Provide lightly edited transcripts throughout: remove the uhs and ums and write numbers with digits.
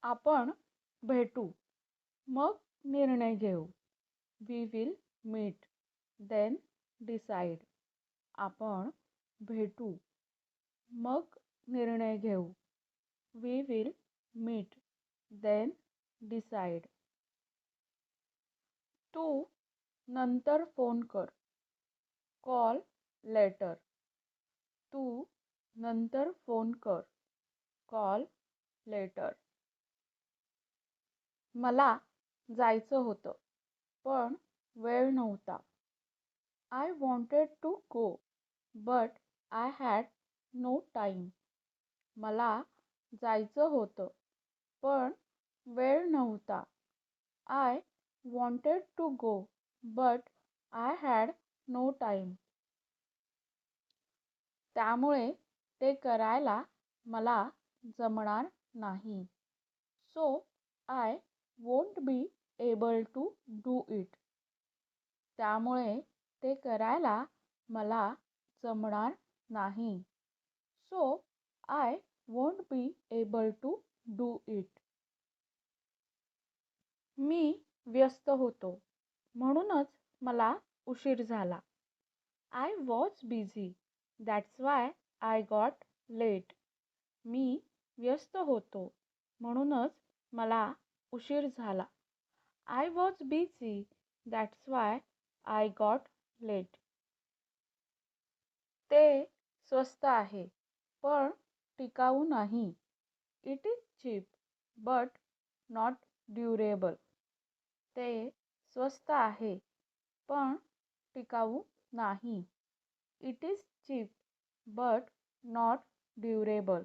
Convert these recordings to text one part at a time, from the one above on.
आपण भेटू, मग निर्णय घेऊ. We will meet, then decide. आपण भेटू, मग निर्णय घेऊ. We will meet, then decide. तू नंतर फोन कर. Call later. तू नंतर फोन कर. Call later. मला जायचं होतं, पण वेळ नव्हता. I wanted to go, but I had no time. मला जायचं होतं, पण वेळ नव्हता. I wanted to go, but I had no time. त्यामुळे ते करायला मला जमणार नाही. So I won't be able to do it. त्यामुळे ते करायला मला जमणार नाही. So I won't be able to do it. मी व्यस्त होतो, म्हणूनच मला उशीर झाला. I was busy. That's why I got late. मी व्यस्त होतो, म्हणूनच मला उशीर झाला. I was busy. That's why I got late. ते स्वस्त आहे, पण टिकाऊ नाही. It is cheap, but not durable. ते स्वस्त आहे, पण टिकाऊ नाही. It is cheap, but not durable.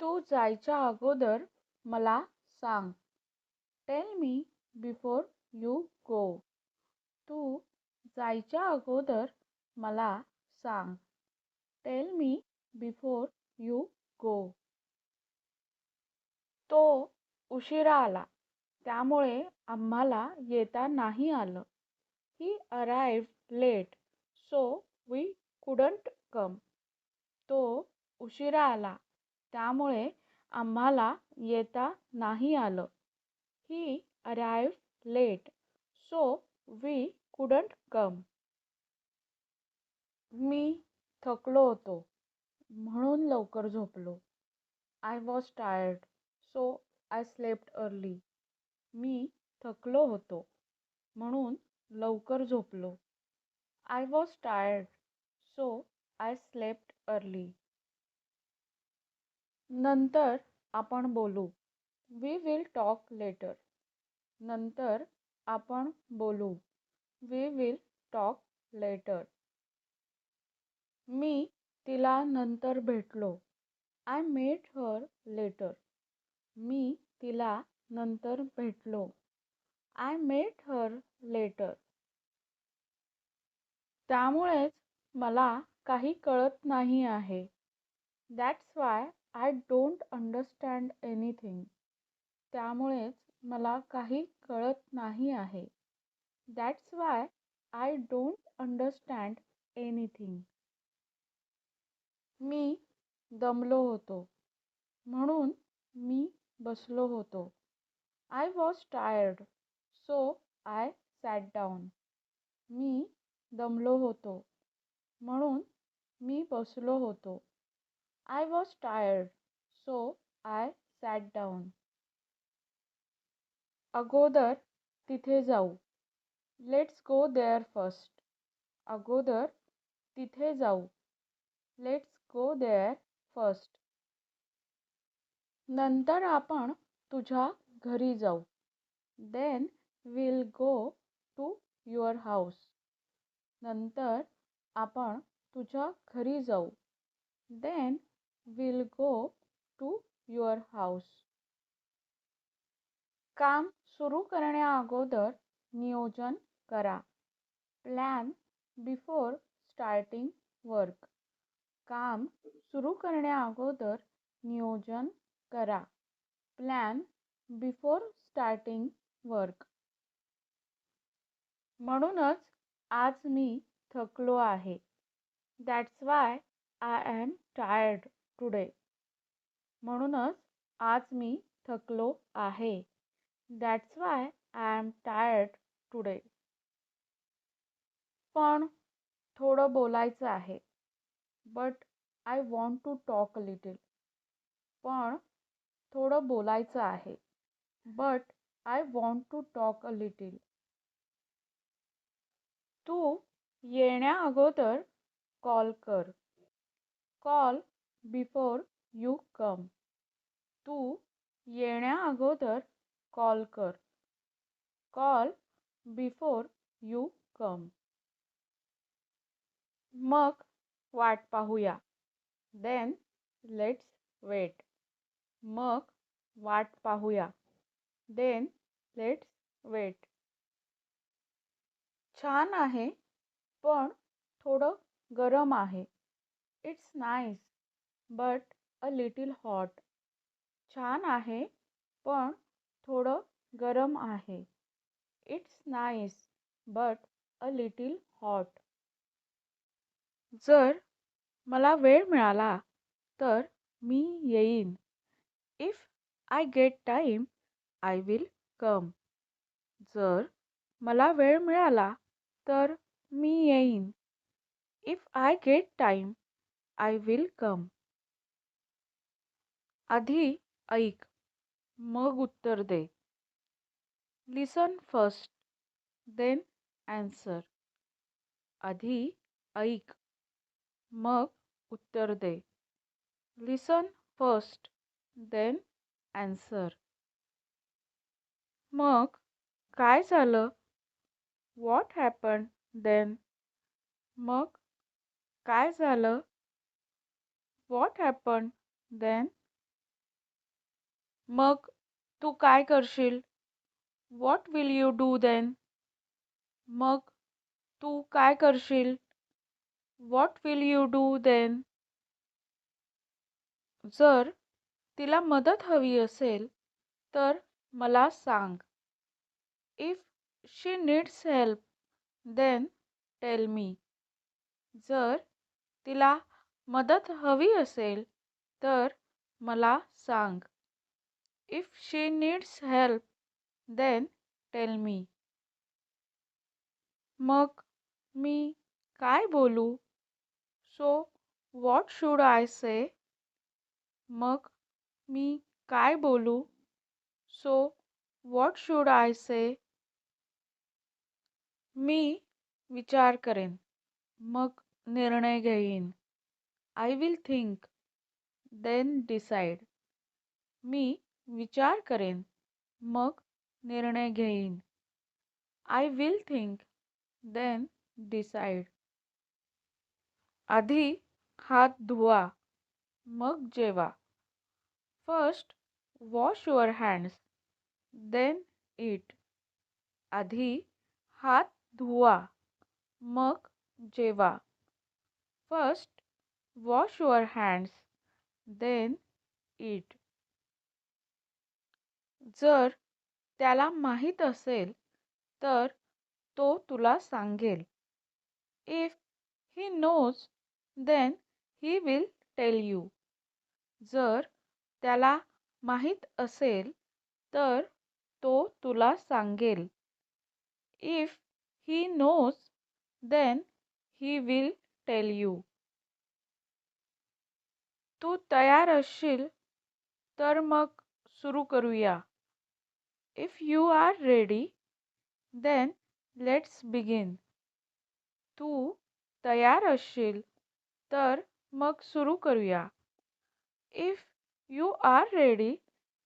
तू जायच्या अगोदर मला सांग. Tell me before you go. तू जायच्या अगोदर मला सांग. Tell me before you go. तो उशिरा आला, त्यामुळे आम्हाला येता नाही आलं. He arrived late, so we couldn't come. तो उशिरा आला, त्यामुळे आम्हाला येता नाही आलं. He arrived late, so we couldn't come. मी थकलो होतो, म्हणून लवकर झोपलो. I was tired, so I slept early. मी थकलो होतो, म्हणून लवकर झोपलो. I was tired, so I slept early. नंतर आपण बोलू. We will talk later. नंतर आपण बोलू. We will talk later. मी तिला नंतर भेटलो. I met her later. मी तिला नंतर भेटलो. I met her later. त्यामुळेच मला काही कळत नाही आहे. That's why I don't understand anything. त्यामुळेच मला काही कळत नाही आहे. That's why I don't understand anything. मी दमलो होतो, म्हणून मी बसलो होतो. I was tired, so I sat down. मी दमलो होतो, म्हणून मी बसलो होतो. I was tired, so I sat down. अगोदर तिथे जाऊ. Let's go there first. अगोदर तिथे जाऊ. Let's go there first. नंतर आपण तुझ्या घरी जाऊ. Then we'll go to your house. नंतर आपण तुझ्या घरी जाऊ. Then we'll go to your house. काम सुरू करण्याअगोदर नियोजन करा. Plan before starting work. काम सुरू करण्याअगोदर नियोजन करा. Plan before starting work. म्हणूनच आज मी थकलो आहे. That's why I am tired today. म्हणूनच आज मी थकलो आहे. That's why I am tired today. पण थोडं बोलायचं आहे. But I want to talk a little. पण थोडं बोलायचं आहे. But I want to talk a little. तू येण्याअगोदर कॉल कर. Call before you come. तू येण्याअगोदर कॉल कर. Call before you come. मग वाट पाहूया. Then let's wait. मग वाट पाहूया. Then let's wait. छान आहे, पण थोडं गरम आहे. It's nice, but a little hot. छान आहे, पण थोडं गरम आहे. It's nice, but a little hot. जर मला वेळ मिळाला तर मी येईन. If I get time, I will come. जर मला वेळ मिळाला तर मी येईन. If I get time, I will come. आधी ऐक, मग उत्तर दे. Listen first, then answer. आधी ऐक, मग उत्तर दे. Listen first, then answer. मग काय झालं? What happened then? मग काय झालं? What happened then? मग तू काय करशील? What will you do then? मग तू काय करशील? What will you do then? जर तिला मदत हवी असेल तर मला सांग. If she needs help, then tell me. जर तिला मदत हवी असेल तर मला सांग. If she needs help, then tell me. मग मी काय बोलू? So what should I say? मग मी काय बोलू? So what should I say? मी विचार करेन, मग निर्णय घेईन. I will think, then decide. मी विचार करेन, मग निर्णय घेईन. I will think, then decide. आधी हात धुवा, मग जेवा. First, wash your hands, then eat. आधी हात धुवा, मग जेवा. First, wash your hands, then eat. जर त्याला माहीत असेल तर तो तुला सांगेल. If he knows, then he will tell you. जर त्याला माहीत असेल तर तो तुला सांगेल. If he knows, then he will tell you. तू तयार असशील तर मग सुरू करूया. If you are ready, then let's begin. तू तयार असशील तर मग सुरू करूया. If you are ready,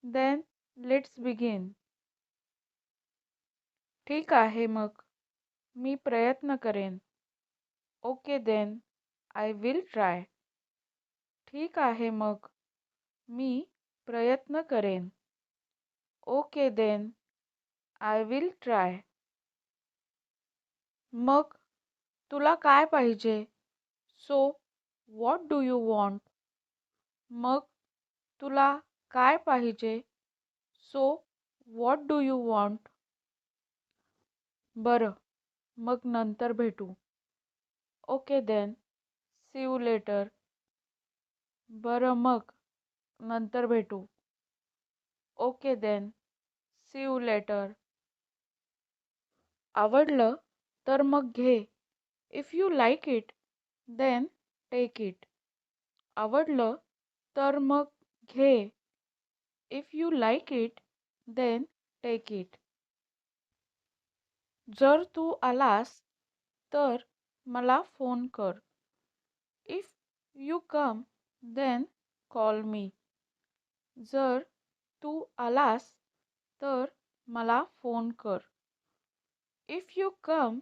then let's begin. ठीक आहे मग. मी प्रयत्न करेन. Okay then, I will try. ठीक आहे मग. मी प्रयत्न करेन. Okay then, I will try. मग तुला काय पाहिजे? So, what do you want? मग तुला काय पाहिजे? So, what do you want? बरं, मग नंतर भेटू. Okay then, see you later. बरं मग, नंतर भेटू. Okay then, see you later. आवडलं तर मग घे. If you like it then take it. आवडलं तर मग घे. If you like it then take it. जर तू आलास तर मला फोन कर. If you come then call me. जर तू आलास तर मला फोन कर. If you come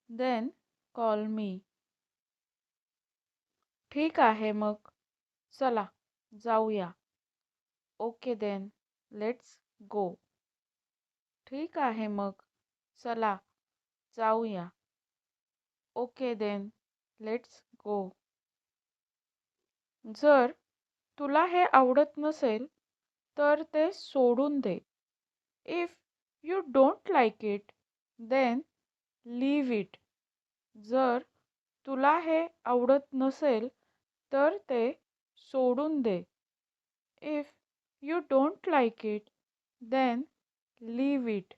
then call me. ठीक आहे मग, चला जाऊया. Okay then, let's go. ठीक आहे मग, चला जाऊया. Okay then, let's go. जर तुला हे आवडत नसेल तर ते सोडून दे. If you don't like it then leave it. जर तुला हे आवडत नसेल तर ते सोडून दे. If you don't like it then leave it.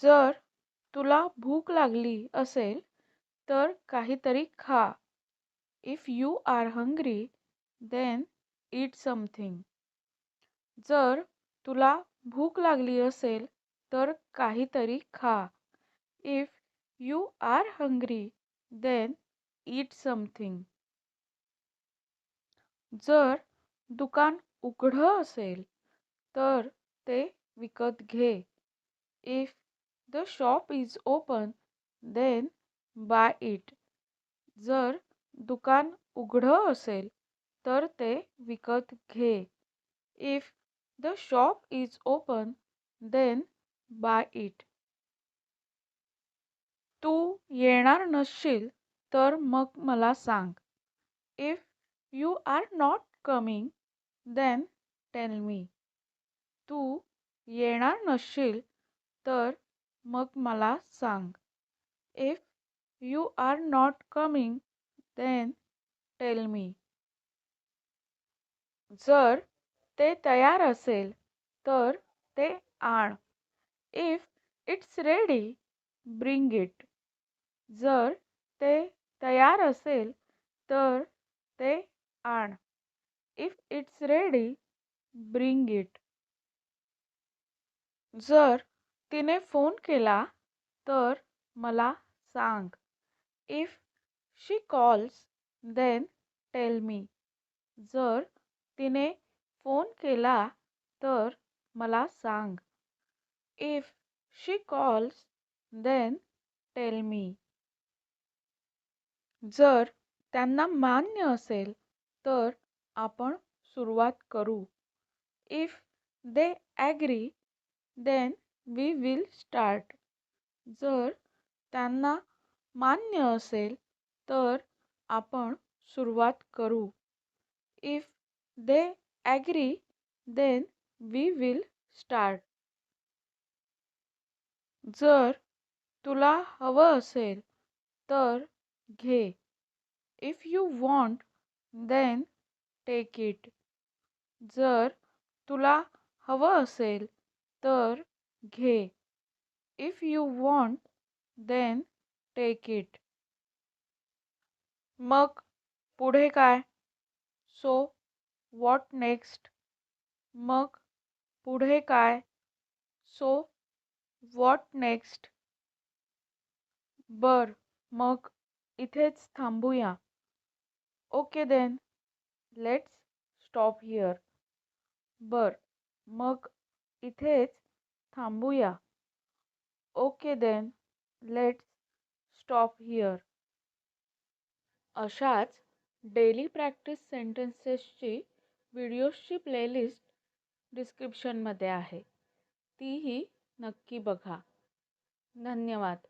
जर तुला भूक लागली असेल तर काहीतरी खा. If you are hungry then eat something. जर तुला भूक लागली असेल तर काहीतरी खा. If you are hungry then eat something. जर दुकान उघडं असेल तर ते विकत घे. If the shop is open then buy it. जर दुकान उघडं असेल तर ते विकत घे. If the shop is open then buy it. तू येणार नसशील तर मग मला सांग. If you are not coming then tell me. तू येणार नसशील तर मग मला सांग. If you are not coming then tell me. जर ते तयार असेल तर ते आण. If it's ready bring it. जर ते तयार असेल तर ते आण. If it's ready bring it. जर तिने फोन केला तर मला सांग. If she calls then tell me. जर तिने फोन केला तर मला सांग. If she calls then tell me. जर त्यांना मान्य असेल तर आपण सुरुवात करू. If they agree then we will start. जर त्यांना मान्य असेल तर आपण सुरुवात करू. If they agree then we will start. जर तुला हवं असेल तर घे. If you want then take it. जर तुला हवं असेल तर घे. If you want then take it. मग पुढे काय? So what next? मग पुढे काय? So what next? बर, मग इथेच थांबूया. Okay then, let's stop here. बर, मग इथेच थांबूया. Okay then, let's stop here. अशाच डेली प्रॅक्टिस सेंटेन्सेसची व्हिडिओजची प्लेलिस्ट डिस्क्रिप्शनमध्ये आहे. तीही नक्की बघा. धन्यवाद.